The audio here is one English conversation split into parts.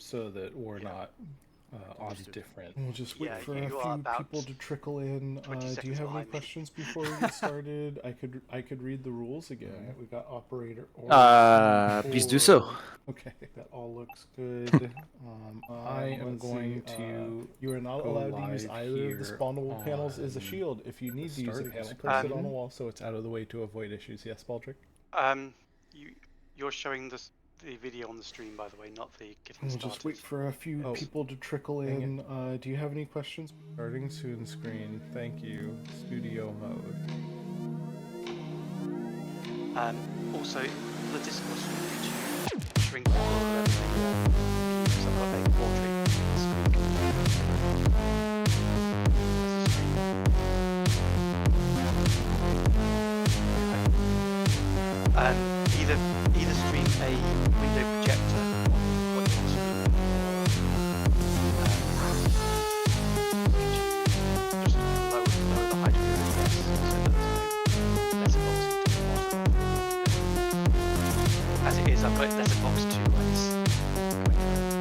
so that we're not on different. We'll just wait for a you are few about people to trickle in. 20 Do you seconds have any behind me. questions before we get started? I could read the rules again. Alright. We got operator. Please do so. Okay, that all looks good. I am going to You are not go allowed to use live either of the here spawnable panels as a on shield. If you need to use start it, just panel. place it on a wall so it's out of the way to avoid issues. Yes, Baldrick? You're showing the video on the stream, by the way, not the getting We'll started. just wait for a few people to trickle in. Do you have any questions? Starting soon screen. Thank you. Studio mode. Also, the Discord stream, could you shrink the because I've got a portrait either stream a window projector on what you're streaming, or just lower the height of your OBS so that there's no letterboxing to the bottom of the window. As it is, I've got letterbox 2 lights going on.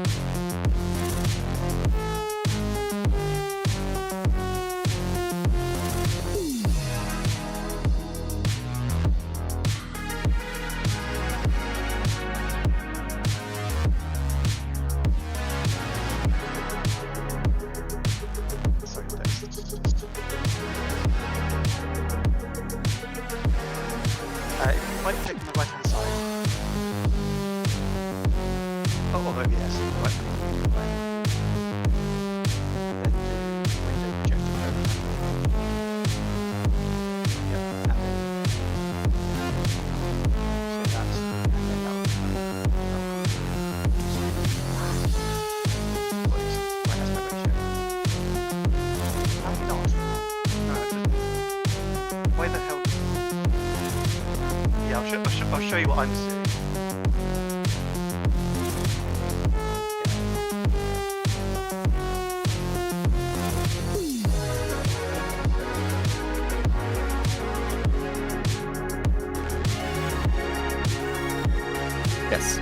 Right click on the right hand side. Oh, maybe yes. Right click on the right. Then do window projector mode. Yep, and then so that's and then that'll right aspect ratio. Maybe not. No, it doesn't. Why the hell? Yeah, I'll show you what I'm seeing. Yes.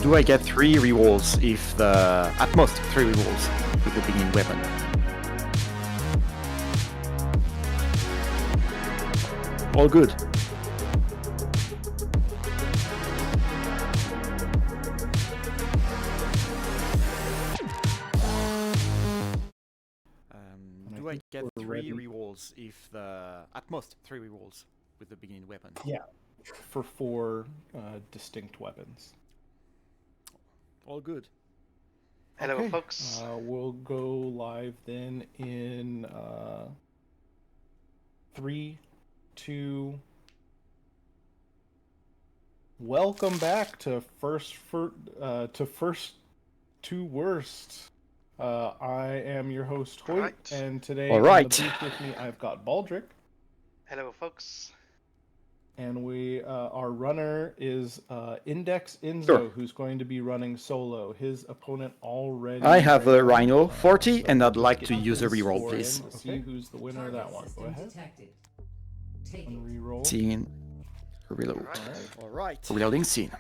Do I get 3 rerolls if at most 3 rerolls with the beginning weapon? All good. Do I get 3 rerolls if at most 3 rerolls with the beginning weapon? Yeah, for 4 distinct weapons. All good. Hello, Okay, folks. We'll go live then in 3, 2. Welcome back to first to worst. I am your host Hoyt, Right. and today All in right. the booth with me I've got Baldrick, Hello, folks. and our runner is iNdex Enzo, Sure. who's going to be running solo. His opponent already. I have a Rhino 40, so and I'd let's like get to use a his reroll, score please. in to see who's the winner of that one. Go ahead. And reroll. Scene. Reload. Alright. Alright. Reloading scene.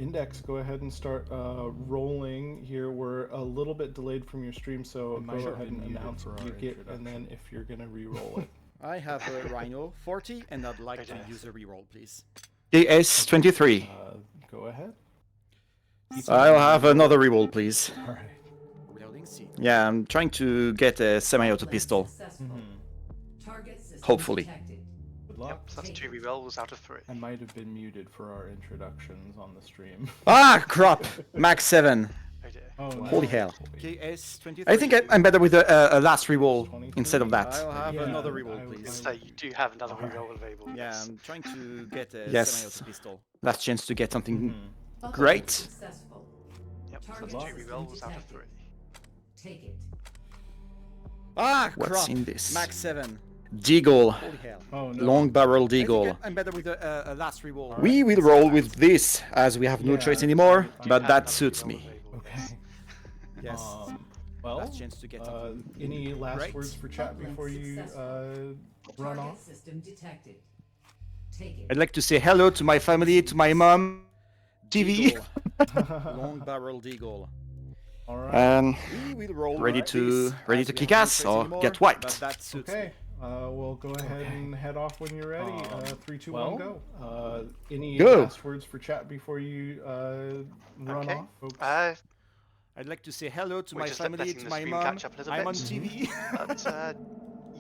Index, go ahead and start rolling here. We're a little bit delayed from your stream, so might go have ahead been and muted announce for what our you get, and introduction. then if you're gonna re-roll it. I have a Rhino 40, and I'd like to Okay. use a reroll, please. AS 23. Go ahead. I'll have another reroll, please. All right. Yeah, I'm trying to get a semi-auto pistol. Hopefully. Good Yep, luck. so that's 2 rerolls out of 3. I might have been muted for our introductions on the stream. Ah, crap! Max 7. Oh dear. Oh, no. Holy hell. KS23. I think I'm better with a last reroll 23. instead of that. I'll have Yeah, another I reroll, would please. So you do have another Alright. reroll available. Yeah, yes. I'm trying to get a Yes. semi-auto pistol. Last chance to get something Mhm. great. Yep, so that's luck. 2 rerolls out of 3. Take it. Ah, What's crap. in this? Max 7. Deagle. Holy hell. Oh no. Long barrel I think deagle. I'm better with a last reroll. We will roll with this as we have no Yeah. choice anymore, You but have that another suits reroll me. available, Okay. Yes. Well, Last chance to get something any last great. words for chat before you run Target off? system detected. Take it. I'd like to say hello to my family, to my mom, TV, Deagle. Long barrel deagle. All right. and We will roll ready with to this, ready as to we kick have no ass choice or anymore, get but wiped. that suits me. Okay. We'll go ahead and head off when you're ready. 3, 2, 1, well, go. Any Go. last words for chat before you run Okay. off, folks? I'd like to say hello to We're my just family, letting to the my stream mom. catch up a little I'm bit. on TV. But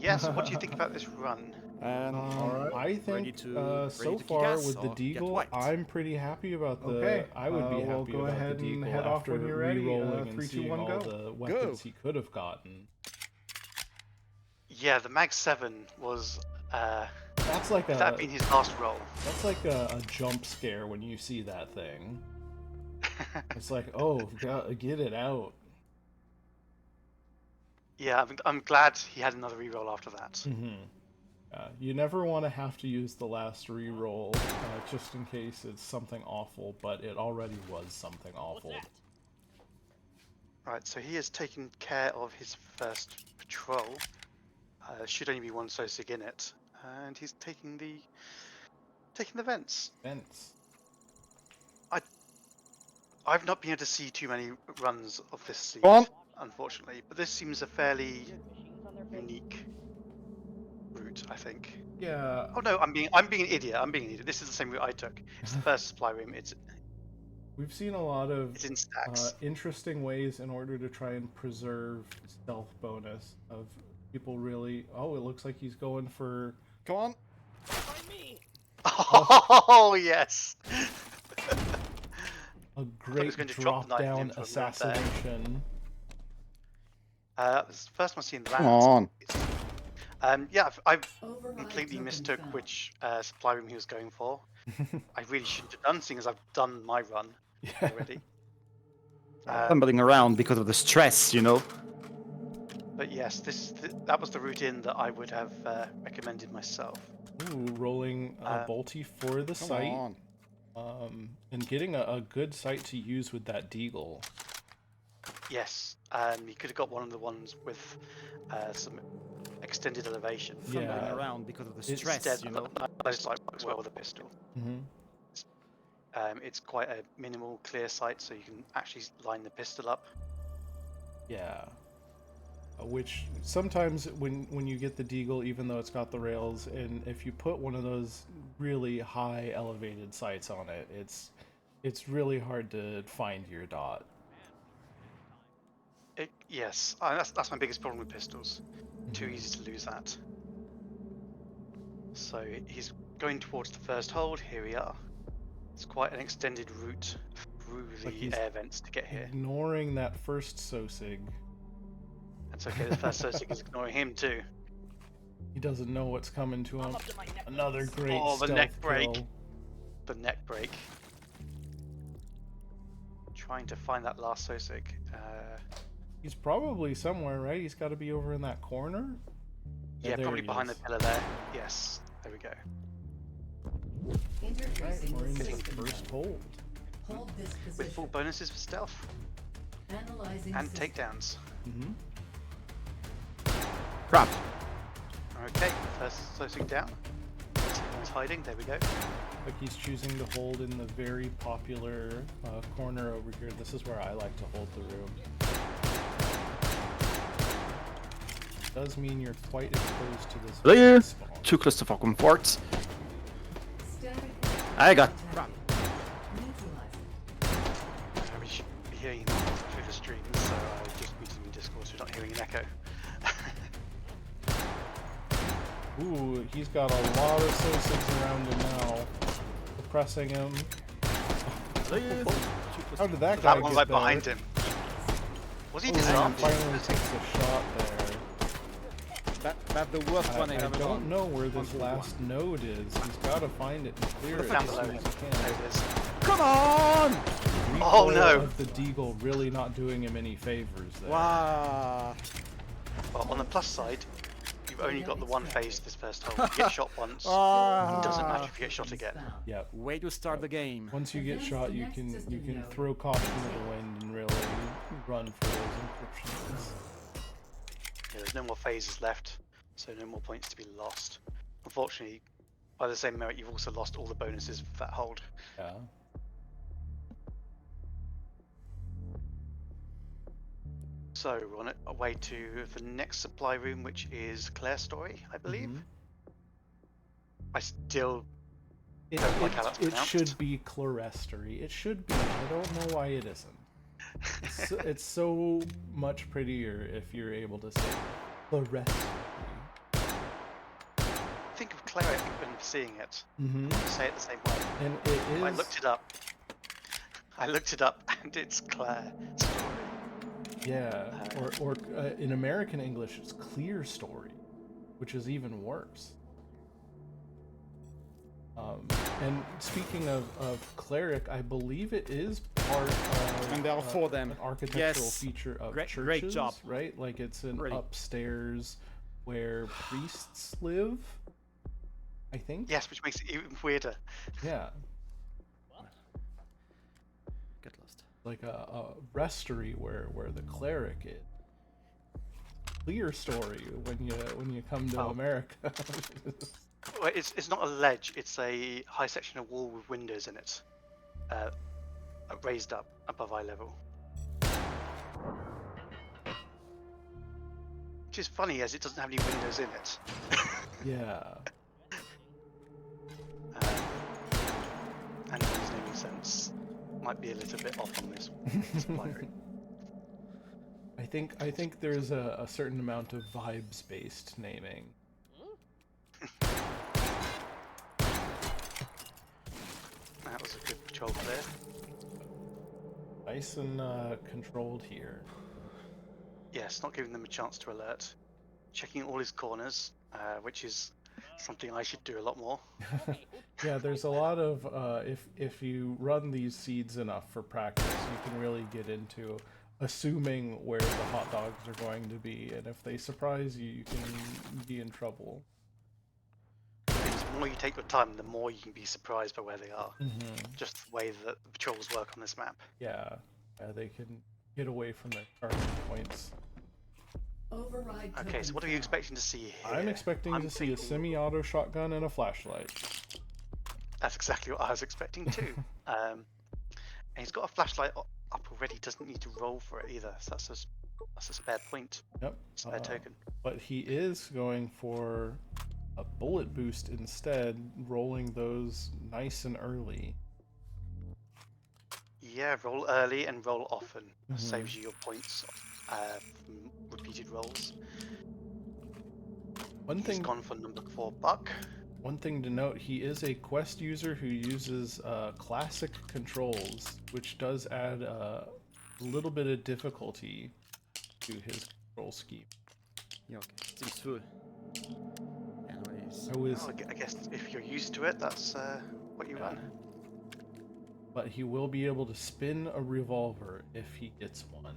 yes, what do you think about this run? And I think to- so ready to kick far ass with the or get Deagle, wiped? I'm pretty happy about the. Okay, I would be we'll happy go about ahead the and Deagle head off after when you're ready. re-rolling and 3, 2, seeing 1, all go. the weapons he could have gotten. Yeah, the Mag 7 was. That's like If that had been his last roll. That's like a jump scare when you see that thing. It's like, oh, get it out. Yeah, I'm glad he had another reroll after that. Mm-hmm. You never want to have to use the last reroll, just in case it's something awful, but it already was something awful. Right, so he has taken care of his first patrol. Should only be one Sosig in it, and he's taking the vents. Vents. I've not been able to see too many runs of this siege, Go on. unfortunately, but this seems a fairly unique route, I think. Yeah. Oh no, I'm being an idiot. I'm being an idiot. This is the same route I took. It's the first supply room. We've seen a lot of It's in stacks. interesting ways in order to try and preserve stealth bonus of people really. Oh, it looks like he's going for. come on. Oh yes. A great going to drop the knife drop-down in from there. assassination. This is the first one I've seen in the Come round. on. Yeah, I've Override completely token mistook found. which supply room he was going for. I really shouldn't have done, seeing as I've done my run Yeah. already. Stumbling around because of the stress, you know. But yes, that was the route in that I would have recommended myself. Ooh, rolling Bolty for the Come site. on. And getting a good site to use with that Deagle. Yes, you could have got one of the ones with some extended elevation. Fumbling Yeah. around because of the It's stress, Instead, you know. I just like works well with a pistol. Mm-hmm. It's quite a minimal clear sight, so you can actually line the pistol up. Yeah. Which sometimes when you get the Deagle, even though it's got the rails, and if you put one of those really high elevated sights on it, it's really hard to find your dot. Yes, that's my biggest problem with pistols. Too easy to lose that. So he's going towards the first hold. Here we are. It's quite an extended route through Like the he's air vents to get here. Ignoring that first Sosig. That's okay. The first Sosig is ignoring him too. He doesn't know what's coming to him. Another great Oh, the stealth neck break. kill. The neck break. Trying to find that last Sosig. He's probably somewhere, right? He's got to be over in that corner. Yeah, there probably he behind is. the pillar there. Yes, there we go. Right, Interfacing we're in the the system. first hold. Hold this With position. full bonuses for stealth Analyzing and system. takedowns. Mm-hmm. Crap. Okay, first Sosig down. Second one's hiding. There we go. Like he's choosing to hold in the very popular corner over here. This is where I like to hold the room. Does mean you're quite exposed to this. Clear. spawn. Too close to fucking forts. Static I got. detected. Neutralizing. Very hearing him through the stream, so I just muted him in Discord so you're not hearing an echo. Ooh, he's got a lot of Sosigs around him now. Suppressing him. How did that guy That one's get like there? behind him. Was he And disarmed? finally takes a shot there. That's the worst one I I ever don't done. know where this last node is. He's got to find it and clear it Down as below soon him. as he There can. it is. Come on! Oh, Recoil no. Of the Deagle really not doing him any favors there. Wow. Well, on the plus side, you've only got the one phase this first hole. You get shot once. It doesn't matter if you get shot again. Yep. Way to start the game. Once you get shot, you can throw caution to the wind and really run for those encryptions. Yeah, there's no more phases left, so no more points to be lost. Unfortunately, by the same merit, you've also lost all the bonuses for that hold. Yeah. So we're on our way to the next supply room, which is Claire's story, I believe. Mhm. I still It, don't like how it, that's it pronounced. should be Clarestery. It should be. I don't know why it isn't. It's so much prettier if you're able to say Clarestery. think of cleric when seeing it. Mm-hmm. Say it the same way. And it is. I looked it up. And it's Claire story. Yeah. Or in American English, it's Clear Story, which is even worse. And speaking of cleric, I believe it is part of And there are four of them. an architectural Yes. feature of Great- churches, great job. right? Like it's an Really. upstairs where priests live, I think. Yes, which makes it even weirder. Yeah, Get lost. like a restory where the cleric is. Clear Story when you come to Oh. America. Well, it's not a ledge. It's a high section of wall with windows in it, raised up above eye level. Which is funny as it doesn't have any windows in it. Yeah. And his naming sense might be a little bit off on this supply room. I think there's a certain amount of vibes-based naming. That was a good patrol clear. Nice and controlled here. Yes, not giving them a chance to alert. Checking all his corners, which is something I should do a lot more. Yeah, there's a lot of if you run these seeds enough for practice, you can really get into assuming where the hot dogs are going to be, and if they surprise you, you can be in trouble. Because the more you take your time, the more you can be surprised by where they are. Mm-hmm. Just the way that the patrols work on this map. Yeah, they can get away from their target points. Override Okay, token so what are you found. expecting to see here? I'm expecting to see a thinking- semi-auto shotgun and a flashlight. That's exactly what I was expecting too. And he's got a flashlight up already. Doesn't need to roll for it either. So that's a spare point, Yep. spare token. But he is going for a bullet boost instead, rolling those nice and early. Yeah, roll early and roll often. Mhm. Saves you your points from repeated rolls. One He's thing, gone for number 4 buck. one thing to note: he is a quest user who uses classic controls, which does add a little bit of difficulty to his control scheme. Yeah, okay. Seems full. Anyways. I was, Oh, I guess if you're used to it, that's what you run. but he will be able to spin a revolver if he gets one.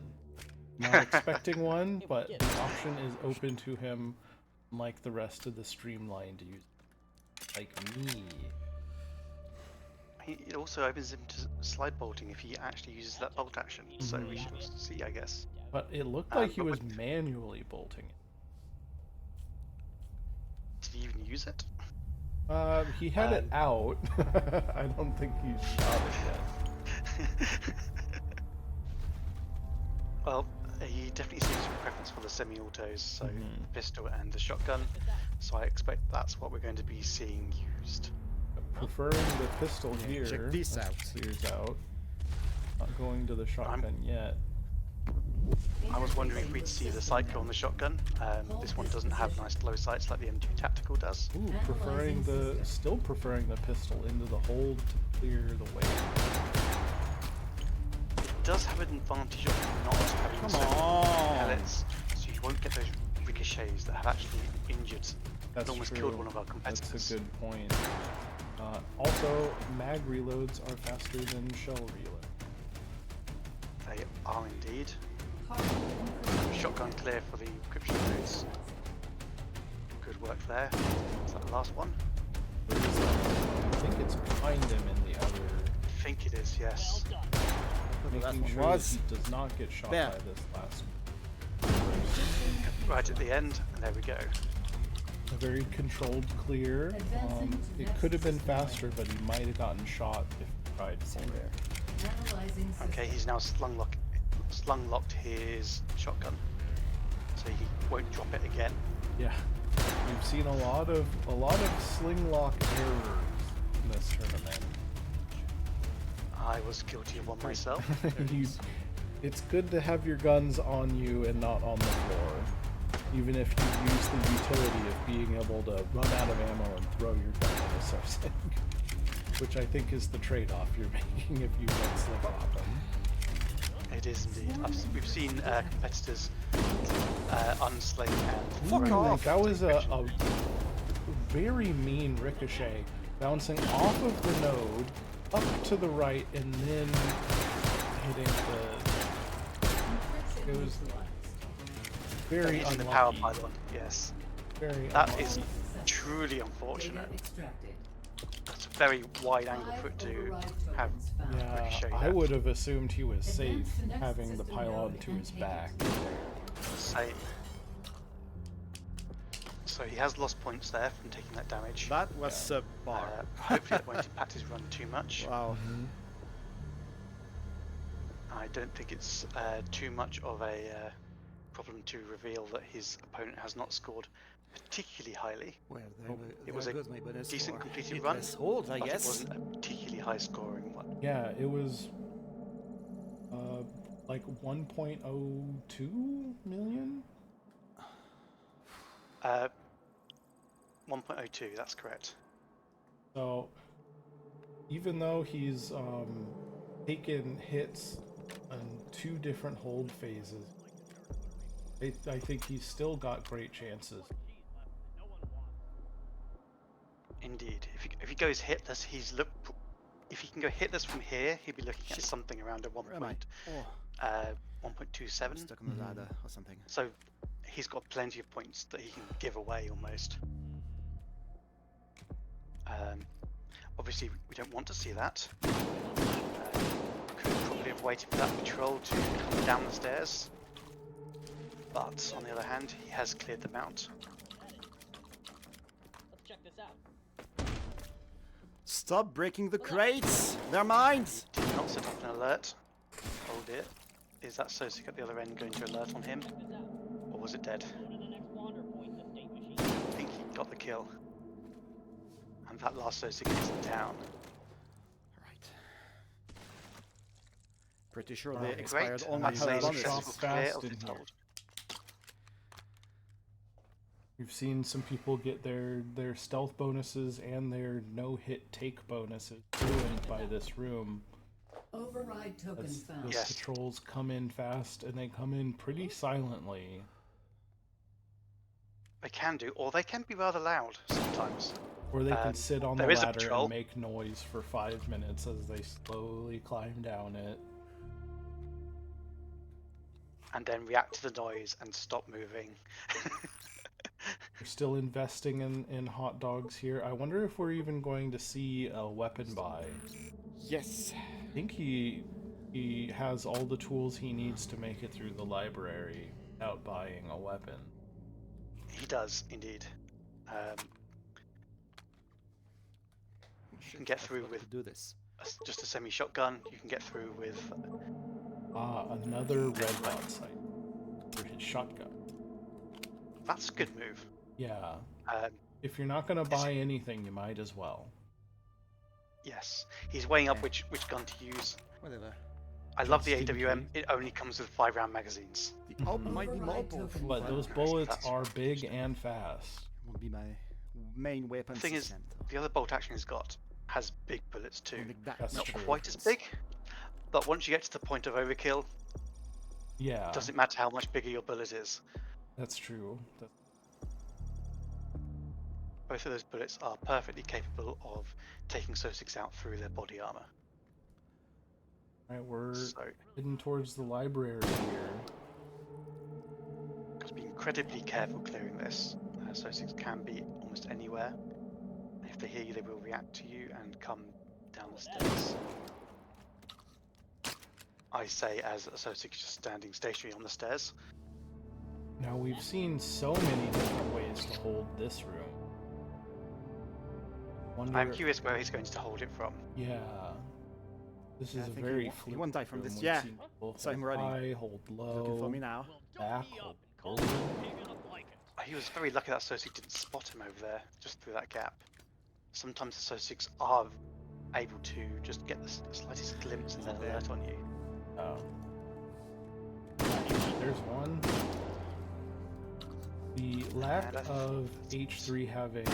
Not expecting one, but the option is open to him, like the rest of the streamlined users, like me. It also opens him to slide bolting if he actually uses that bolt action. So we shall see, I guess. But it looked like he but was manually bolting it. Did he even use it? He had it out. I don't think he shot it yet. Well, he definitely seems to have a preference for the semi-autos, so the pistol and the shotgun. So I expect that's what we're going to be seeing used. Preferring the pistol here. check this as it out. Clears out. Not going to the shotgun yet. I was wondering if we'd see the sight go on the shotgun. This one doesn't have nice low sights like the M2 Tactical does. Ooh, still preferring the pistol into the hold to clear the way. It does have an advantage of not having Come so many on. pellets, so you won't get those ricochets that have actually injured That's almost true. killed one of our competitors. That's a good point. Also, mag reloads are faster than shell reload. They are indeed. Shotgun clear for the encryption codes. Good work there. Is that the last one? I think it's behind him in the other, I think it is, yes. making one sure was. that he does not get shot There. by this last Right at the end, and there we go. A very controlled clear. It could have been faster, but he might have gotten shot if he tried for it. Analyzing system. Okay, he's now slung locked his shotgun, so he won't drop it again. Yeah, we've seen a lot of sling lock errors in this tournament. I was guilty of one myself. It's good to have your guns on you and not on the floor, even if you use the utility of being able to run out of ammo and throw your gun at a Sosig, which I think is the trade-off you're making if you don't slip off them. It is indeed. We've seen competitors unsling and Fuck throw off. That was encryption. a very mean ricochet, bouncing off of the node, up to the right, and then hitting Encryption It was neutralized. very hitting the power unlucky. pylon. Yes, Very that unlucky. is truly unfortunate. Data extracted. It's a very wide angle for it 5 to override have. tokens found. Yeah, ricochet I that. would have assumed he was safe Advance to next having the system pylon node to and his take back. it. Same. So he has lost points there from taking that damage. That was a bar. Hopefully that won't impact his run too much. Wow. I don't think it's too much of a problem to reveal that his opponent has not scored particularly highly. Well, It was a decent completed run, hold, I but it guess. wasn't a particularly high scoring one. Yeah, it was like 1.02 million. 1.02, that's correct. So even though he's taken hits on 2 different hold phases, I think he's still got great chances. Indeed. If he goes hitless, if he can go hitless from here, he'd be looking at something around a Where am I? Oh, 1.27. stuck on the ladder or something. So he's got plenty of points that he can give away almost. Obviously, we don't want to see that. Could probably have waited for that patrol to come down the stairs. But on the other hand, he has cleared them out. Let's check this out. Stop breaking the crates! They're mine! Did not set up an alert. Oh dear. Is that Sosik at the other end going to alert on him? Check this out. Or was it dead? Go to the next wander point, the state machine. I think he got the kill. And that last Sosik is down. Right. Pretty sure Wow. they Great. expired all That's my a bonus. successful Fast clear of in his here. hold. We've seen some people get their stealth bonuses and their no-hit take bonuses ruined by this room. Override token As found. those Yes. patrols come in fast and they come in pretty silently. They can do, or they can be rather loud sometimes. Or they can sit on the there is a ladder patrol. and make noise for 5 minutes as they slowly climb down it. And then react to the noise and stop moving. We're still investing in hot dogs here. I wonder if we're even going to see a weapon buy. Yes. I think he has all the tools he needs to make it through the library without buying a weapon. He does, indeed. You can get through with do this. just a semi-shotgun. You can get through with... Another red dot sight for his shotgun. That's a good move. Yeah. Um, If you're not going to buy anything, you might as well. yes. He's weighing up which gun to use. Whatever. I love the Just in AWM. case. It only comes with 5-round magazines. The almighty Override mobile. token But those fired. bullets That's are big and fast. Won't be my main weapon The thing is, system. the other bolt action he's got has big bullets too. Only that That's Not true. quite as big, but once you get to the point of overkill, Yeah, it doesn't matter how much bigger your bullet is. that's true. Both of those bullets are perfectly capable of taking Sosigs out through their body armor. Right, we're So, heading towards the library here. got to be incredibly careful clearing this. Sosigs can be almost anywhere. If they hear you, they will react to you and come down the stairs. I say as Sosig is just standing stationary on the stairs. Now we've seen so many different ways to hold this room. Wonder, I'm curious where he's going to hold it from. Yeah. This Yeah, is I a think very he won't die from fluid this. room. Yeah. We've seen people So I'm hold ready. high, hold Looking for low, me now. Well, don't back, be hold up and call forward. me big enough like it. He was very lucky that Sosig didn't spot him over there, just through that gap. Sometimes the Sosigs are able to just get the slightest glimpse and then alert on you. Oh. There's one. The lack And I of H3 having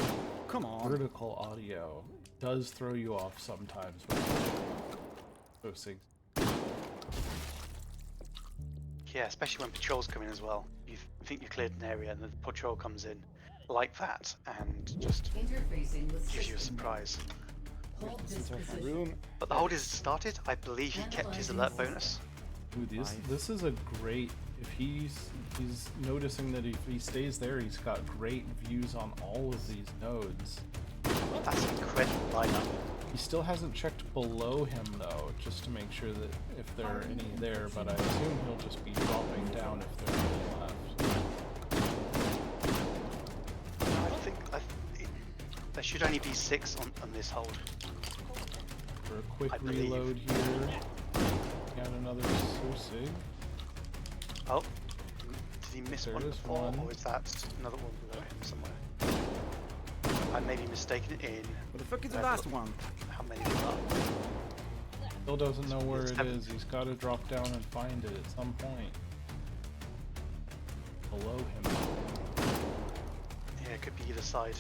Come on. vertical audio does throw you off sometimes with Sosigs. Yeah, especially when patrols come in as well. You think you cleared an area and the patrol comes in like that and just Interfacing with gives you a system. surprise. Hold this Into a position. room. But the hold is started. I believe he kept his alert bonus. Ooh, this is a great. If he's noticing that if he stays there, he's got great views on all of these nodes. That's an incredible lineup. He still hasn't checked below him though, just to make sure that if there are any there. But I assume he'll just be dropping down if there are any left. There should only be 6 on this hold. For a quick I believe. reload here, got another Sosig. Oh, did he miss There one is before, one. or is that another one below him somewhere? I may be mistaken in Where the fuck is the Level last up. one? how many there are. Still doesn't know where It's it heaven. is. He's got to drop down and find it at some point. Below him. Yeah, it could be either side.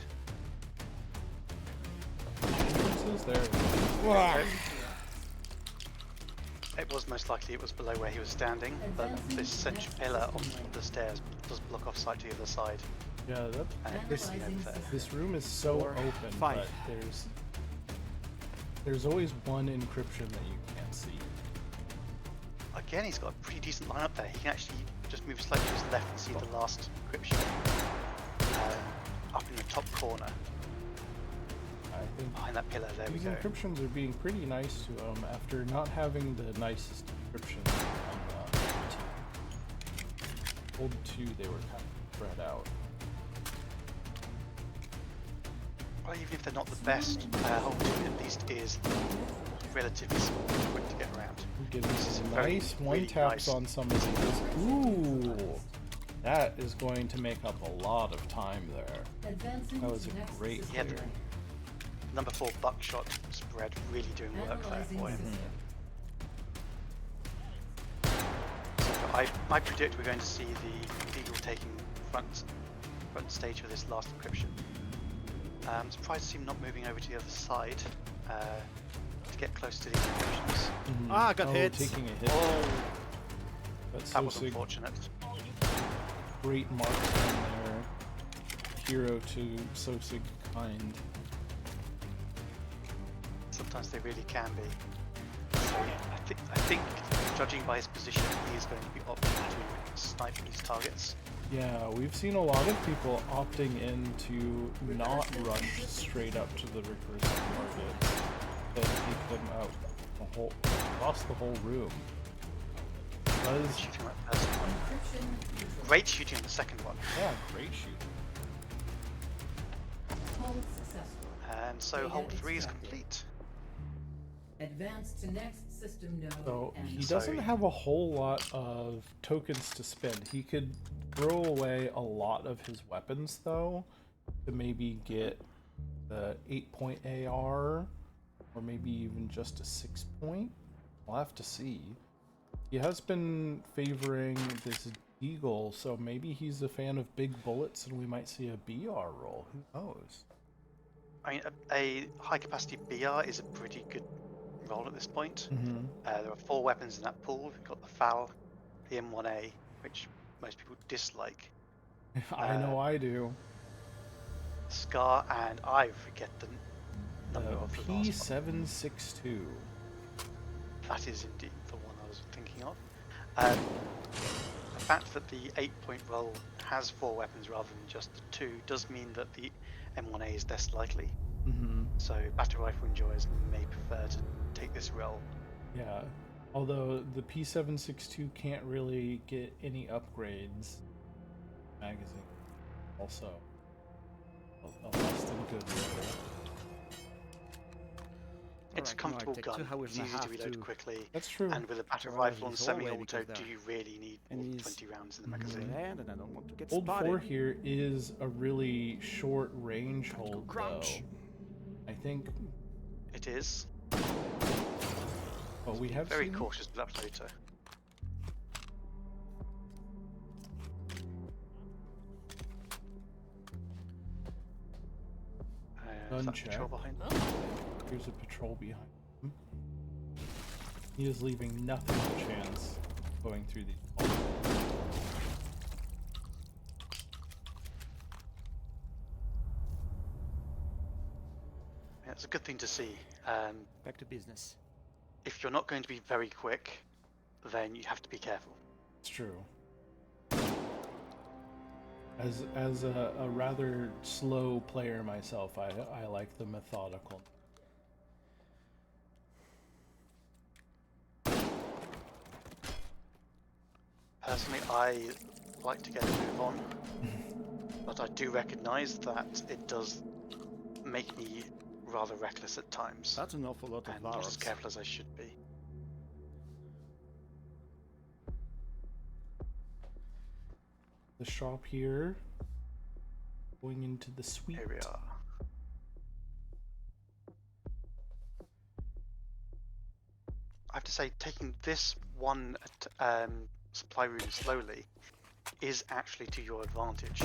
Entrances? There we go. Wow. It was most likely it was below where he was standing, but this central pillar on the stairs does block off sight to the other side. Yeah, that, And this, over there. this room is so 4, open, 5. but there's always one encryption that you can't see. Again, he's got a pretty decent lineup there. He can actually just move slightly to his left and see the last encryption up in the top corner I think behind that pillar. There we these go. encryptions are being pretty nice to him after not having the nicest encryption on the team. Hold 2, they were kind of spread out. Well, even if they're not the best, hold 2 at least is relatively small and quick to get around. Getting This is some very, nice one really taps nice. on some of these. Ooh, that is going to make up a lot of time there. Advancing That was to a next great system Yeah, rank. Number 4 buckshot spread really doing work there Analyzing for him. system. So I predict we're going to see the Eagle taking front stage for this last encryption. Surprised to see him not moving over to the other side to get close to these encryptions. Ah, I got Oh, hit. taking a hit. Oh, That's that so was sick. unfortunate. Great marksman there. Hero to Sosig kind. Sometimes they really can be. So I think, judging by his position, he is going to be opting to snipe these targets. Yeah, we've seen a lot of people opting in to not rush straight up to the recursive targets, but take them out across the whole room. Does Shooting that first one. Encryption neutral. Great shooting on the second one. yeah, great shoot. Hold successful. And so Data hold 3 is extracted. complete. Advance to next system node. So and he So- doesn't have a whole lot of tokens to spend. He could throw away a lot of his weapons though to maybe get the 8-point AR or maybe even just a 6-point. We'll have to see. He has been favoring this Eagle, so maybe he's a fan of big bullets and we might see a BR roll. Who knows? I mean, a high capacity BR is a pretty good roll at this point. Mm-hmm. There are 4 weapons in that pool. We've got the FAL, the M1A, which most people dislike, I know I do. Scar, and I forget the number of the last one. P762. That is indeed the one I was thinking of. The fact that the 8-point roll has 4 weapons rather than just the 2 does mean that the M1A is less likely. Mm-hmm. So battle rifle enjoyers may prefer to take this roll. Yeah. Although the P762 can't really get any upgrades. Magazine. Also. A less than good roll. It's a Alright, comfortable take gun, 2 hours it's and a easy to half reload to quickly, That's true. and with a battle Well, rifle and he's away semi-auto, because do you really need and all he's 20 rounds in the Mhm. magazine? land, and I don't want to get Hold 4 spotted. here is a really short range hold, though. Crouch. I think. It is. But we Be have very seen. cautious with that later. Is Gun that check. patrol behind? Here's a patrol behind him. He is leaving nothing to chance going through these halls. Yeah, it's a good thing to see. Back to business. If you're not going to be very quick, then you have to be careful. It's true. As a rather slow player myself, I like the methodical. Personally, I like to get a move on, but I do recognise that it does make me rather reckless at times, That's an awful lot of and not as barrels. careful as I should be. The shop here. Going into the suite. Here we are. I have to say, taking this one supply room slowly is actually to your advantage.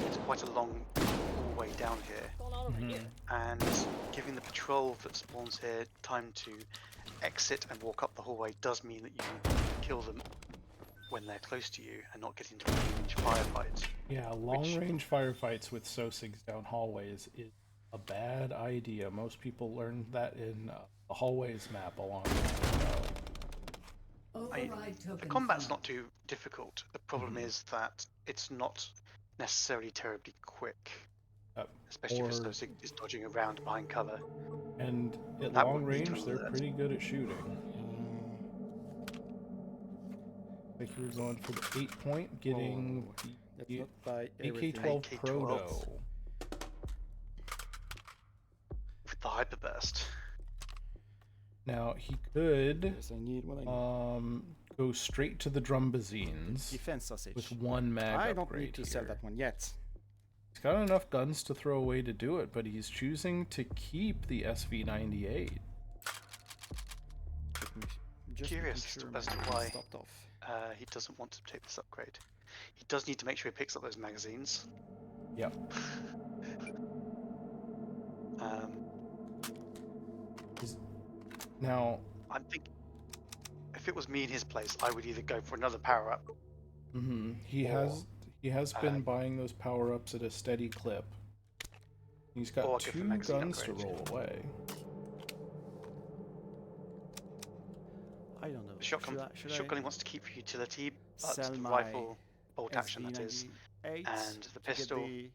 It's quite a long way down here, What's going on over here? and giving the patrol that spawns here time to exit and walk up the hallway does mean that you can kill them when they're close to you and not get into a range firefight. Yeah, long range firefights with SOSIGs down hallways is a bad idea. Most people learned that in the hallways map a long time ago. Override The token combat's found. not too difficult. The problem is that it's not necessarily terribly quick, especially if or- a SOSIG is dodging around behind cover. And at That long would lead to range, they're alert. pretty good at shooting. Like we're going for the 8-point, getting Let's the not buy everything. AK-12 AK-12. Proto. With the hyperburst. Now he could Yes, I need what I need. go straight to the Drumbazines Defense sausage. with 1 mag I don't upgrade need to here. sell that one yet. He's got enough guns to throw away to do it, but he's choosing to keep the SV98. Let me just Curious making as to my why. stopped off. He doesn't want to take this upgrade. He does need to make sure he picks up those magazines. Yep. Now, I think if it was me in his place, I would either go for another power up. he Or, has been buying those power-ups at a steady clip. He's or got go for 2 magazine guns to upgrade. roll away. I don't know. Shotgun, Should shotgun I he wants to keep for utility, but sell the my rifle, bolt action that is, SV98 and the to get pistol, the...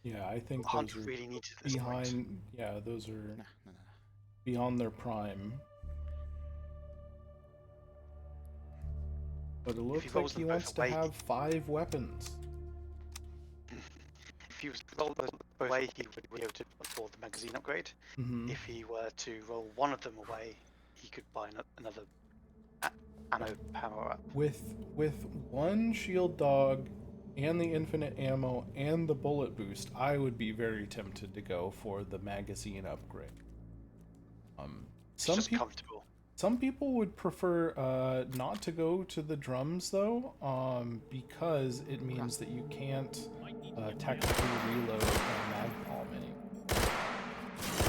Yeah, I think Hunt those are really needs at this point. behind. Yeah, those are No. beyond their prime. But it looks like rolls he them both wants to away, have 5 weapons. If he was to roll both away, he would be able to afford the magazine upgrade. Mhm. If he were to roll one of them away, he could buy another ammo power up. With 1 shield dog and the infinite ammo and the bullet boost, I would be very tempted to go for the magazine upgrade. It's Some just people, comfortable. Some people would prefer not to go to the drums though, because it means that you can't technically reload a mag palm anymore. You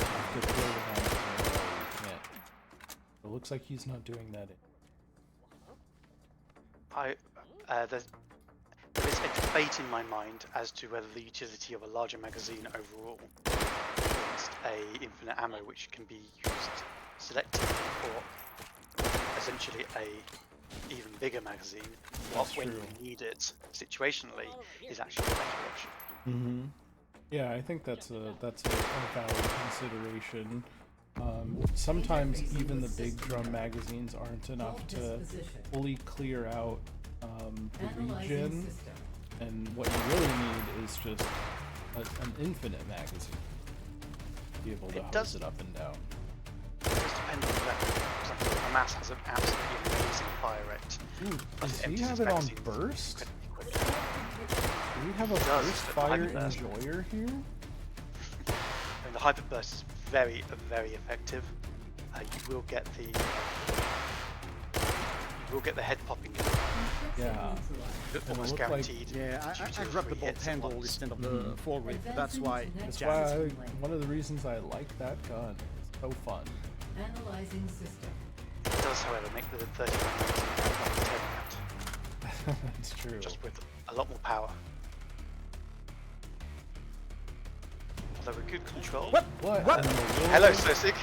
have to throw the mag palm, you can't. It looks like he's not doing that. There is a debate in my mind as to whether the utility of a larger magazine overall against a infinite ammo which can be used selectively for essentially a even bigger magazine, when you need it situationally, is actually a better option. Mm-hmm. Yeah, I think that's a valid consideration. Sometimes even the big drum magazines aren't enough to fully clear out the regen, and what you really need is just an infinite magazine to be able to hose it up and down. It does depend on the weapon. For example, Hamas has an absolutely amazing fire rate. Does he have it on burst? Do we have a burst fire enjoyer here? And the hyper burst is very, very effective. You will get the head popping. Yeah. Almost guaranteed. Yeah, I grabbed the bolt handle instead of the foregrip. That's why. That's why one of the reasons I like that gun. It's so fun. Analyzing system. It does, however, make the 31 That's true. just with a lot more power. Although with good control. What? Hello, Sosik.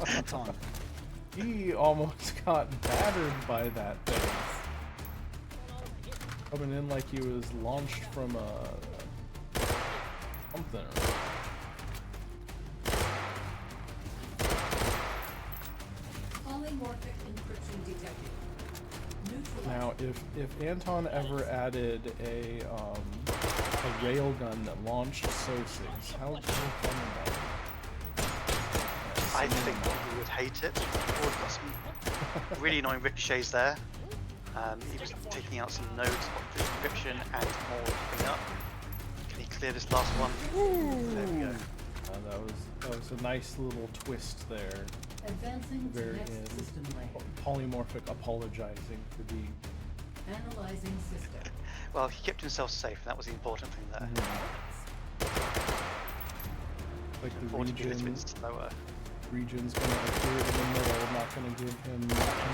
That's on. He almost got battered by that thing. Coming in like he was launched from a something. Polymorphic encryption detected. Now, if Anton ever added a railgun that launched SOSIGs, how fun would that be? I think we would hate it. We've got some really annoying ricochets there. He was taking out some nodes of the encryption and more popping up. Can he clear this last one? There we go. That was a nice little twist there. Advancing to Very next system layer. polymorphic apologizing for being. Analyzing system. Well, he kept himself safe, and that was the important thing there. Like the Important to be a little bit slower. region's gonna appear in the middle, not gonna give him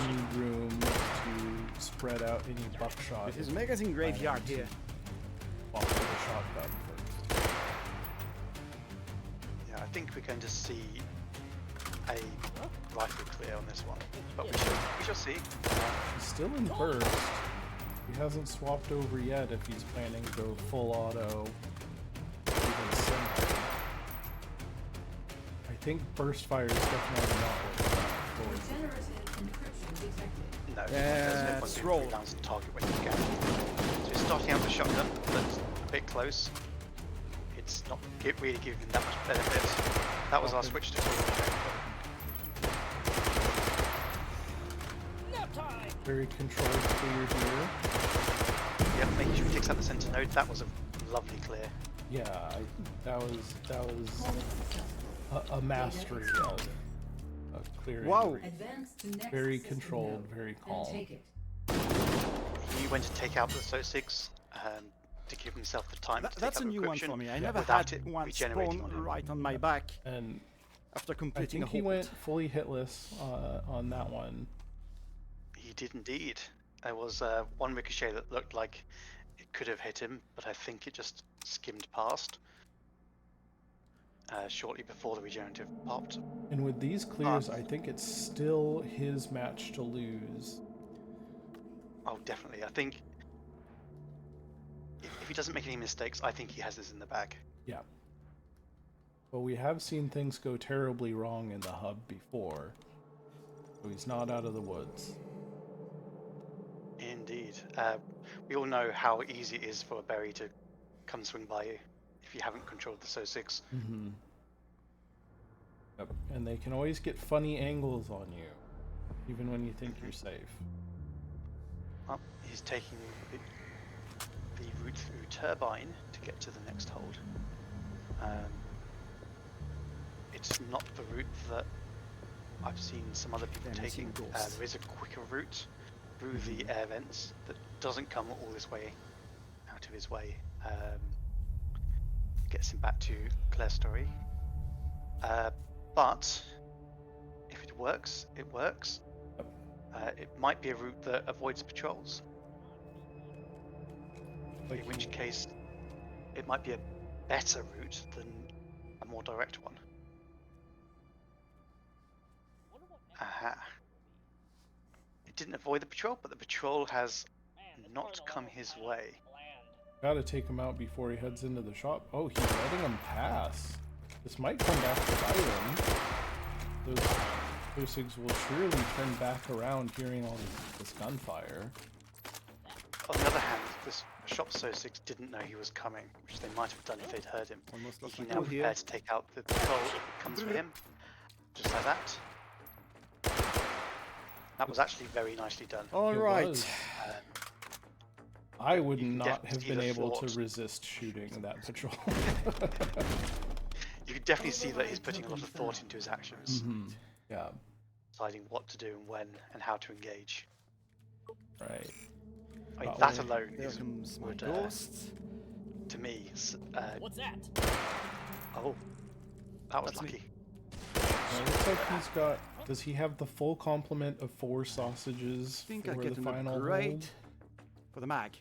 any room to spread out any buckshot. It is magazine graveyard here. Off with a shotgun first. Yeah, I think we're going to see a rifle clear on this one, but we shall see. He's still in burst. He hasn't swapped over yet if he's planning to go full auto. Even semi. I think burst fire is definitely not what we're Regenerative encryption detected. No, Yeah, there's no point let's doing roll. 3 rounds to target when you can. So he's starting out with a shotgun, that's a bit close. It's not really giving him that much benefit. That was our switch to full. very controlled clear here. Yeah, making sure he takes out the center node. That was a lovely clear. Yeah, that was a mastery of clearing. Wow. Advance to next Very system controlled, node, very and calm. take it. He went to take out the SO6 to give himself the time to That's take a out new one encryption for me. I never without had it one regenerating spawn on him. right on my back And after I completing think a he hold. went fully hitless on that one. He did indeed. There was one ricochet that looked like it could have hit him, but I think it just skimmed past shortly before the regenerative popped. And with these clears, I think it's still his match to lose. Oh, definitely. I think if he doesn't make any mistakes, I think he has this in the bag. Yeah. But we have seen things go terribly wrong in the hub before, so he's not out of the woods. Indeed. We all know how easy it is for a berry to come swing by you if you haven't controlled the SO6. Mm-hmm. Yep. And they can always get funny angles on you, even when you think you're safe. Well, he's taking the route through Turbine to get to the next hold. It's not the route that I've seen some other people Then I see taking. ghosts. There is a quicker route through the air vents that doesn't come all this way out of his way. Gets him back to Claire's story. But if it works, it works. It might be a route that avoids patrols. Like In which case, it might be a better route than a more direct one. Wonder what next Aha. It didn't avoid the patrol, but the patrol has Man, this not part of the come level his kinda way. bland. gotta take him out before he heads into the shop. Oh, he's letting him pass. This might come back to bite him. Those things will surely turn back around hearing all this gunfire. On the other hand, this shop associates didn't know he was coming, which they might have done if they'd heard him. Almost He lost can my now cool here. prepare to take out the patrol if it comes for him. Just like that. That was actually very nicely done. All It right. was. Um, I would You can not definitely have see been the able to thought. resist shooting that patrol. You can definitely see that he's putting a lot of thought into his actions, Yeah, deciding what to do and when and how to engage. right. I mean, Oh, that alone There is, comes my would, ghost. to me, What's that? oh, that was That's me. lucky. It looks like he's got. Does he have the full complement of 4 sausages I think for I get the an final upgrade hold? for the mag.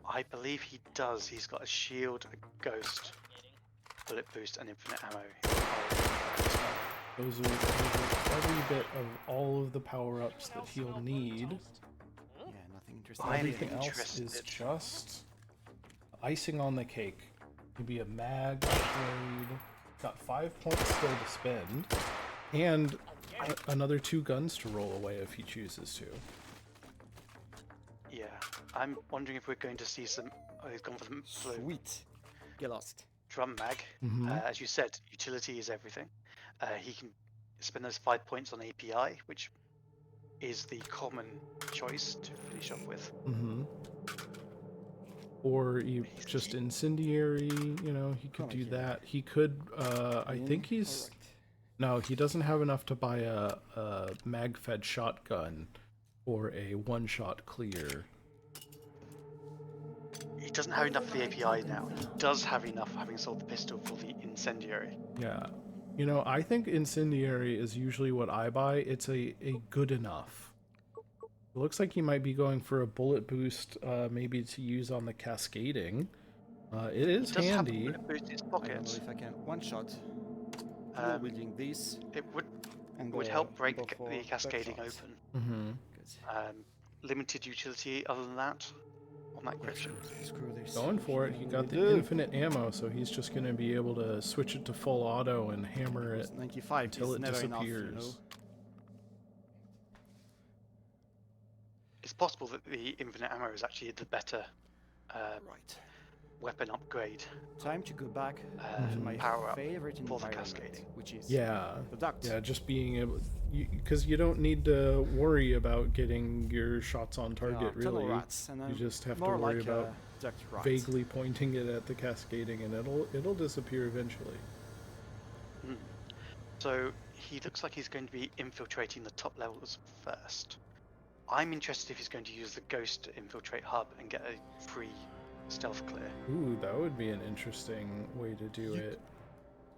I believe he does. He's got a shield, a ghost, bullet boost, and infinite ammo. Those are every bit of all of the power-ups that he'll need. Yeah, nothing interesting. I'm Everything else interested. is just icing on the cake. Could be a mag upgrade. Got 5 points still to spend, and another 2 guns to roll away if he chooses to. Yeah, I'm wondering if we're going to see some. Oh, he's gone for the Sweet. Get lost. drum mag. As you said, utility is everything. He can spend those 5 points on API, which is the common choice to finish off with. Or you just incendiary, you know, he could do that. He could, I think he's, no, he doesn't have enough to buy a mag-fed shotgun or a one-shot clear. He doesn't have enough for the API now. He does have enough, having sold the pistol, for the incendiary. Yeah. You know, I think incendiary is usually what I buy. It's a good enough. It looks like he might be going for a bullet boost, maybe to use on the cascading. It is He does handy. have a bullet boost in his I don't know pocket. if I can one shot. Wielding this It would and help break go for the back cascading shots. open. Good. Limited utility other than that on that encryption. Screw this. Going for it. He got the infinite ammo, so he's just going to be able to switch it to full auto and hammer it 95 until is it never enough, disappears. you know? It's possible that the infinite ammo is actually the better Right. weapon upgrade. Time to go back to my Power up favorite for the environment, cascading. which is Yeah. the duct. Yeah, just being able, because you don't need to worry about getting your shots on target, tunnel really. rats, and You just have to more worry like about duct rats. vaguely pointing it at the cascading, and it'll disappear eventually. So he looks like he's going to be infiltrating the top levels first. I'm interested if he's going to use the ghost to infiltrate hub and get a free stealth clear. Ooh, that would be an interesting way to do it.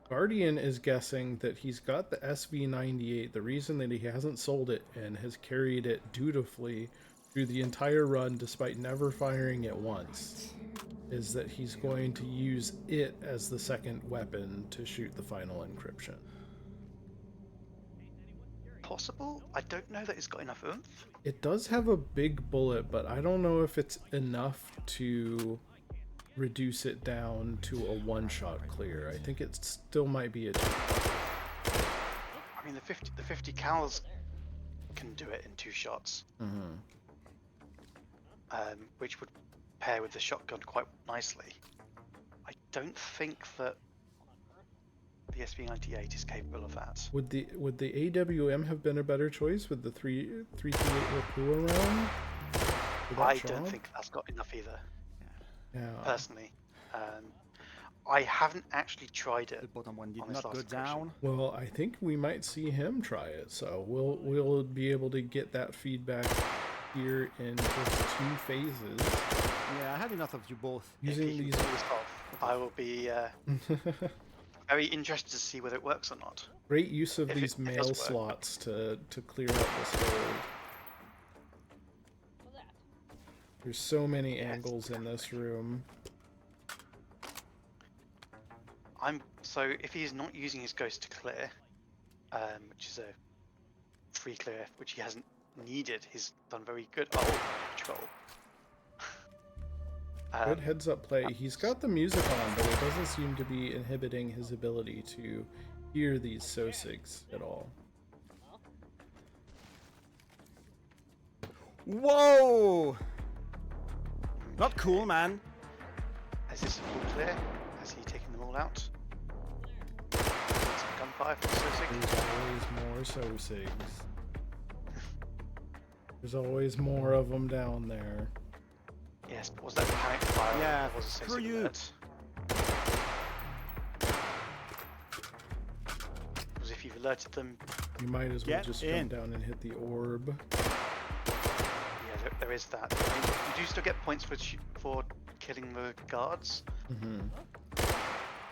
Guardian is guessing that he's got the SV98. The reason that he hasn't sold it and has carried it dutifully through the entire run despite never firing it once is that he's going to use it as the second weapon to shoot the final encryption. Possible? I don't know that it's got enough oomph. It does have a big bullet, but I don't know if it's enough to reduce it down to a one-shot clear. I think it still might be a I mean, the 50 cals can do it in 2 shots, which would pair with the shotgun quite nicely. I don't think that the SV98 is capable of that. Would the AWM have been a better choice with the 338 Rapua round? for that I job? don't think that's got enough either, Yeah. personally. I haven't actually tried it. The bottom one did on this not go last encryption. down. Well, I think we might see him try it, so we'll be able to get that feedback here in just 2 phases. Yeah, I had enough of you both. If Using he can these. pull this off, I will be very interested to see whether it works or not. Great use of If it- these if it does mail work. slots to clear out this hold. What's that? There's so many Yeah, it's angles in this room. So if he is not using his ghost to clear, which is a free clear, which he hasn't needed, he's done very good. Oh, control. Good heads up play. He's got the music on, but it doesn't seem to be inhibiting his ability to hear these Sosigs at all. Whoa! Not cool, man. Is this a full clear? Has he taken them all out? Some gunfire from There's Sosig. always more Sosigs. There's always more of them down there. Yes, but was that panic fire? Yeah, or was it screw Sosig you. alert? Because if you've alerted them, You might as well Get just in. jump down and hit the orb. yeah, there is that. I mean, you do still get points for killing the guards.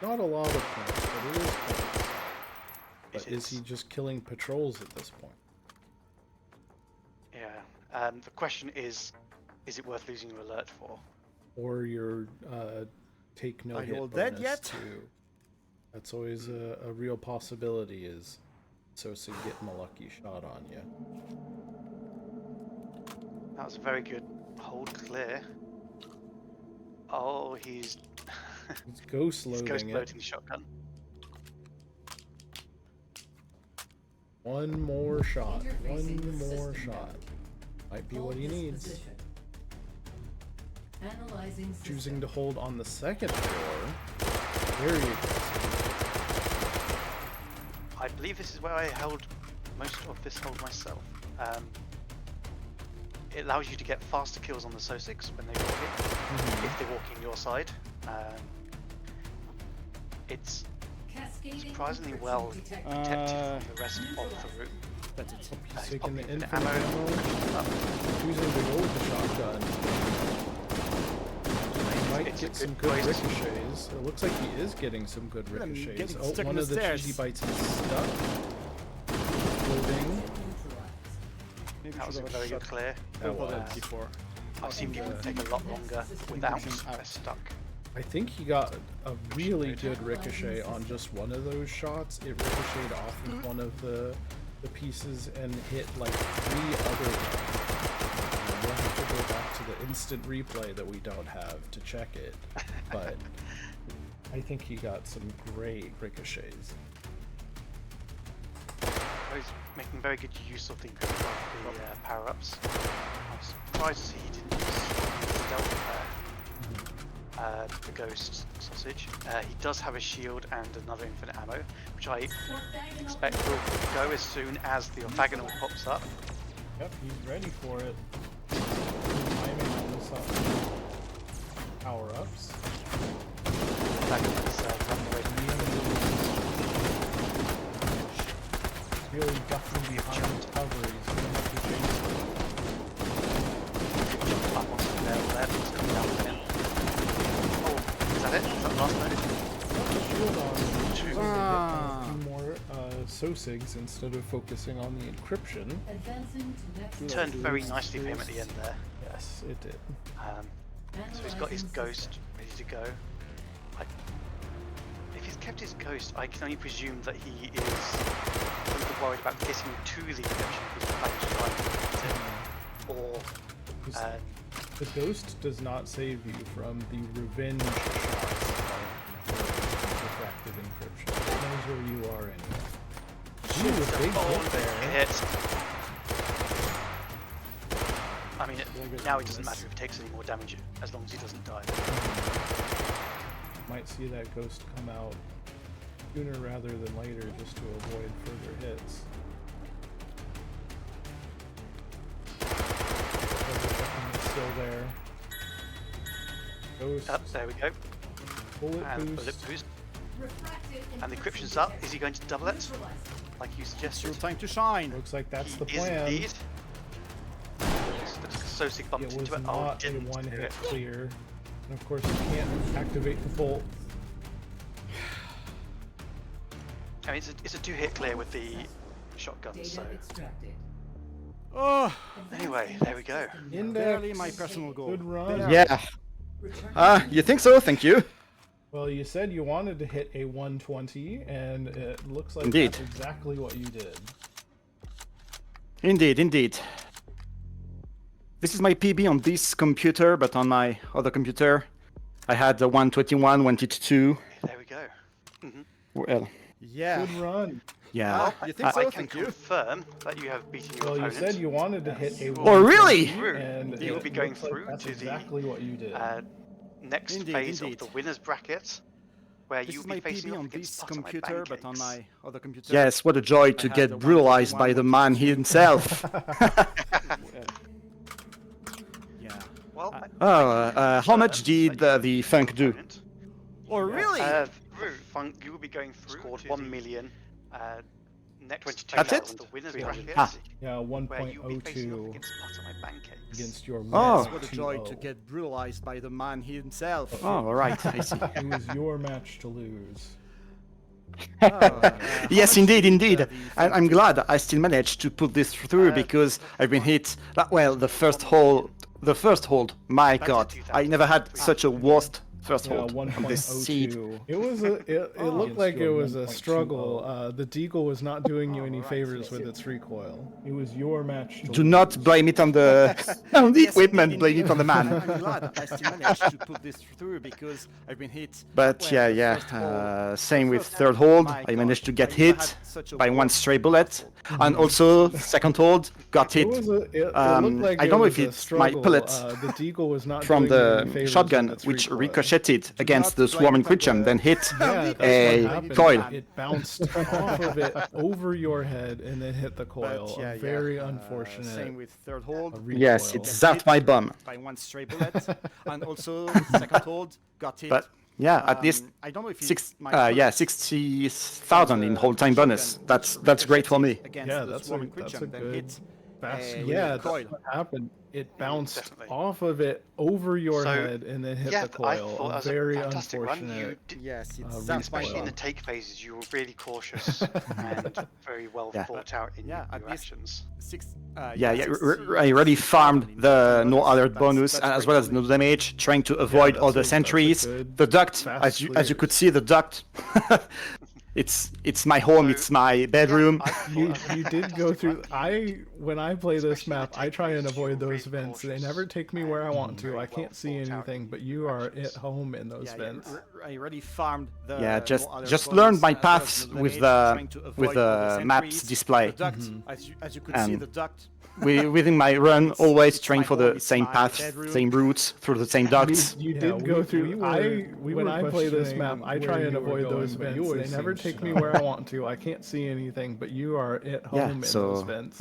Not a lot of points, but it is points. But It is he just killing patrols at this point? Yeah. The question is it worth losing your alert for? Or your take no Are you hit all bonus dead yet? too. That's always a real possibility, is Sosig getting a lucky shot on you. That was a very good hold clear. Oh, he's It's ghost he's loading ghost it. loading the shotgun. One more shot. Interfacing One with more system shot. node. Might be Hold what he this needs. position. Analyzing system. Choosing to hold on the second floor. Very aggressive. I believe this is where I held most of this hold myself. It allows you to get faster kills on the Sosigs when they walk in, if they're walking your side. It's Cascading surprisingly encryption well detected. protected from the rest of the room. That's it. He's He's taking the popping the infinite ammo. ammo. Choosing to go with the shotgun. Might It's a get some good good choice. ricochets. It looks like he is getting some good I'm ricochets. getting Oh, stuck one in of the the stairs. cheesy bites is stuck. Loading. Maybe That was a should have very good shot clear. over was. that before. I've seen people take a lot longer without they're stuck. I think he got a really good ricochet on just one of those shots. It ricocheted off of one of the pieces and hit like 3 other ones. We'll have to go back to the instant replay that we don't have to check it. But I think he got some great ricochets. He's making very good use of the power-ups. I'm surprised to see he didn't use stealth the ghost sausage. He does have a shield and another infinite ammo, which I expect will go as soon as the orthogonal pops up. Yep, he's ready for it. Timing on this power-ups. Orthogonal's running away from Really ducking behind cover. He's gonna have to chase it. jump up onto the rail there, but it's coming down with him. Oh, is that it? Is that the last node? Got the shield on. Choosing to hit Ah. a few more Sosigs instead of focusing on the encryption. Advancing to next Turned very nicely for him at the end there. Yes, it did. So he's got his ghost ready to go. If he's kept his ghost, I can only presume that he is a little worried about getting to the encryption because he's planning to try and get it. Or Because the ghost does not save you from the revenge shots of refractive encryption. It knows where you are anyway. Ooh, a big hit there. hit. I mean, now it doesn't matter if he takes any more damage as long as he doesn't die. Might see that ghost come out sooner rather than later just to avoid further hits. Still there. Ghost There we go. Bullet and boost. bullet boost. And the encryption's up. Is he going to double it? Like you It's your suggested? time to shine. Looks like that's the He is plan. indeed. So sick bumped It was into it. Oh, not a didn't do one-hit it. clear. And of course, you can't activate the bolt. I mean, it's a 2-hit clear with the shotgun, so... Data extracted. Oh, Anyway, there we go. barely Index. my personal goal. Good run. Yeah. You think so? Thank you. Well, you said you wanted to hit a 120, and it looks like Indeed. that's exactly what you did. Indeed, indeed. This is my PB on this computer, but on my other computer, I had the 121, 122. There we go. Well, Yeah. Good run. yeah. You think so? I can Thank you. confirm that you have beaten your Well, you opponent. said you wanted to hit a Oh, really? 120, and You will it be going looks like through that's to the, exactly what you did. Next Indeed, phase indeed. of the winner's bracket, where This you'll is be my facing PB off on against this Butter, my computer, but on pancakes. my other computer. Yes, what a joy to had get the brutalized by 121, the man himself. Yeah. Well, How much did the Funk do? Oh, really? Funk, you will be going through. Scored 1 million. Next That's it? the winner's bracket, Ah. Yeah, where you'll be facing off 1.02 against Butter, my pancakes. against your Oh. What a joy to 1.20. get brutalized by the man himself. Oh, all right, I see. It was your match to lose. Yes, indeed, indeed. And I'm glad I still managed to put this through because I've been hit. Well, the first hold. My God, I never had such a worst first Yeah, hold on this seed. 1.02. It was a. It looked like it was a struggle. The Deagle was not doing you any favors with its recoil. It was your match to Do lose. not blame it on the equipment. Blame it on the man. I'm glad I still managed to put this through because I've been hit. But well, the yeah. first hold- Same with first third hold, hold. my I managed to God, get I never hit had such a by one worst stray bullet, and also second hold got It hit was a. It looked like I it don't know was if a it's my struggle. bullet The Deagle was not from doing you any the favors shotgun, with its which recoil. ricocheted against not the swarm blame it on encryption, the- then hit Yeah, that's a what happened. coil. It bounced off of it over your head and then hit the coil. But yeah, Very yeah, unfortunate. Same with third hold. Yes, recoil. it zapped my bum. By one stray bullet, and also second hold got hit. But yeah, at least I don't know if it's six. my Yeah, bullet 60,000 in the whole time bonus. shotgun, That's which great for me. against Yeah, the that's swarm a encryption, then good hit fast. a Yeah, coil. that's what happened. It bounced definitely. off of it over your So, head and then hit yeah, the I coil. thought that was Very a fantastic run. You unfortunate. did, Yes, it's recoil. that's my especially in the bum. take phases, you were really cautious and very well Yeah. thought out in Yeah, at your least- actions. Yeah, I already farmed the no alert bonus as well as no damage, trying to avoid all the that's a sentries. good The duct, fast as you clear. could see, the duct. It's my home. It's my bedroom. You did go through. When I play this map, I try and avoid those vents. They never take me where I want to. I can't see anything, but you are at home in those vents. I already farmed the Yeah, no just alert learned bonus my as well as paths no with damage, trying to the avoid all the maps sentries. display. The duct, as you could see, And the duct. Within my run, always trying my for home, the it's same my paths, bedroom. same routes through the same ducts. You did go through. When I play this map, I try and avoid those vents. They never take me where I want to. I can't see anything, but you are at home Yeah, in those so vents.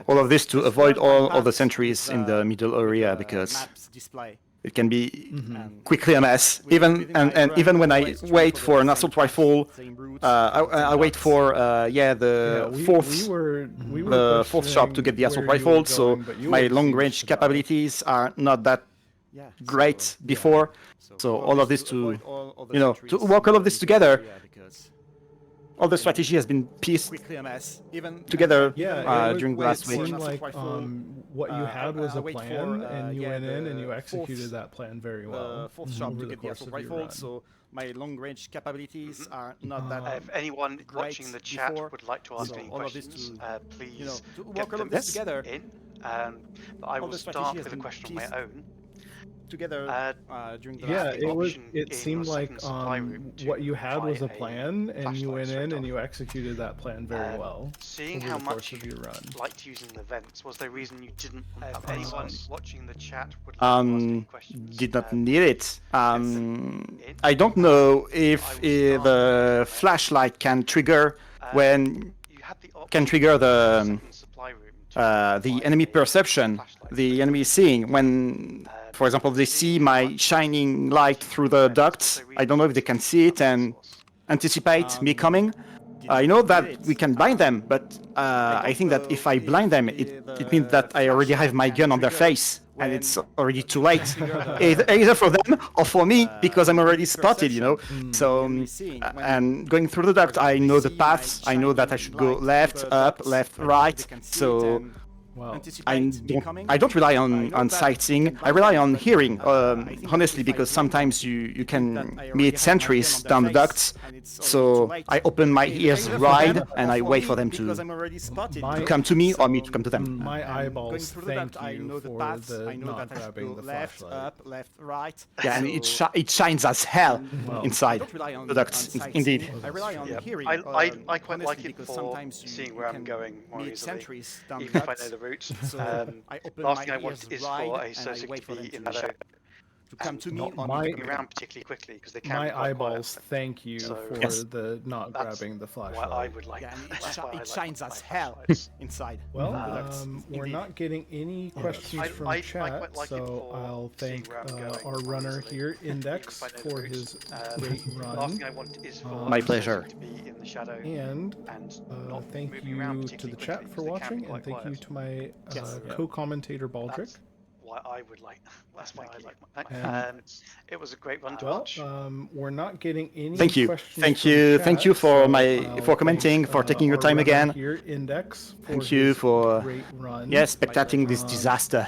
all of this to avoid all the paths sentries with in the middle area because maps display. it can be And quickly a mess. Even even when I wait for an assault rifle, I wait for the fourth the fourth shop to get the assault rifle. So my long range capabilities are not that great before. So all of this to to work all of this together. All the strategy has been pieced quickly a mess. Even together Yeah, during it last week. seemed like what you had was a wait for, plan, and you went in and you the executed fourth- that plan very well. the fourth shop over to the get the course assault of your rifle, run. so my long range capabilities are not that. If anyone watching the chat before, would like to ask so any all of this questions, to, please to get work all of them this together. in. But I All will the strategy start has with a been question of my pieced own. Together during the Yeah, last the it was. option It in seemed your like second supply room to what you had was a buy a plan, and you flashlight went straight in and off. you executed that plan very well. Seeing over how the much course of you your run. liked using the vents, was there a reason you didn't? If anyone watching the chat would like to ask any questions, Did not need it. in. I don't know if I will start the with- flashlight can trigger when You had the option can trigger in the second supply room to buy the enemy a perception, flashlight the straight enemy off. seeing when for example, they see my shining light through the ducts. I don't know if they can see it and anticipate me coming. I know that we can blind them, but I think that if I blind them, it means that I already have my gun on their face, and it's already too late, either for them or for me, because I'm already spotted, you know. So, and going through the duct, I know the paths. I know that I should go left, up, left, right. So. Well, I don't rely on sightseeing. I rely on hearing, honestly, because sometimes you can meet sentries down the ducts. So I open my ears wide and I wait for them to come to me or me to come to them. My eyeballs thank you for the not grabbing the flashlight. Yeah, and it shines as hell inside the ducts, indeed. I rely on hearing. I quite like it for seeing where I'm going more easily, even if I know the route. Last thing I want is for a Sursec to be in the shadow. To come to me not moving around particularly quickly, because they can my be quite eyeballs quiet. thank you So, for yes. the not grabbing the flashlight. Why I would like it shines as hell inside. Well, we're not getting any questions from I chat, quite like it so for I'll seeing thank where I'm going our more runner easily, here, iNdex, if I know the for route. his great Last run. thing I want is for My the pleasure. Sursec to be in the shadow And not thank moving around you to the particularly chat quickly, for because they can be watching, and quite thank you quiet. to my co-commentator Baldrickk. That's why I would like. That's why I like. And- It was a great run to Well, watch. we're not getting any Thank you, questions thank from you, chat, thank you for so for commenting, for taking your our time runner again. Here, iNdex, for Thank you his for great run. spectating this disaster.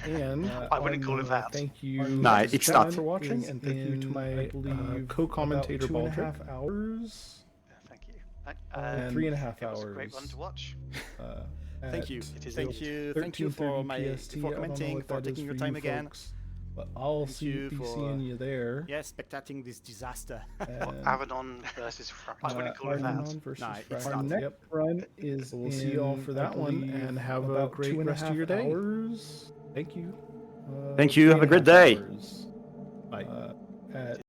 And I wouldn't call it that. Thank you. No, to it's chat not. for watching, and thank you to my co-commentator Baldrickk. 2.5 hours. Thank you. And 3.5 It was hours. a great run to watch. Thank you. It is Thank you for 13:30 PST. I don't know commenting, what for that is taking your for time you again. folks, but I'll Thank be you for- seeing you there. Spectating this disaster. And, Avanon versus I wouldn't call it that. Avanon versus Nah, it's Our not. next run is we'll see you all for that one, and have a great rest of your day. Hours. Thank you. Thank you, have a great day. Bye. At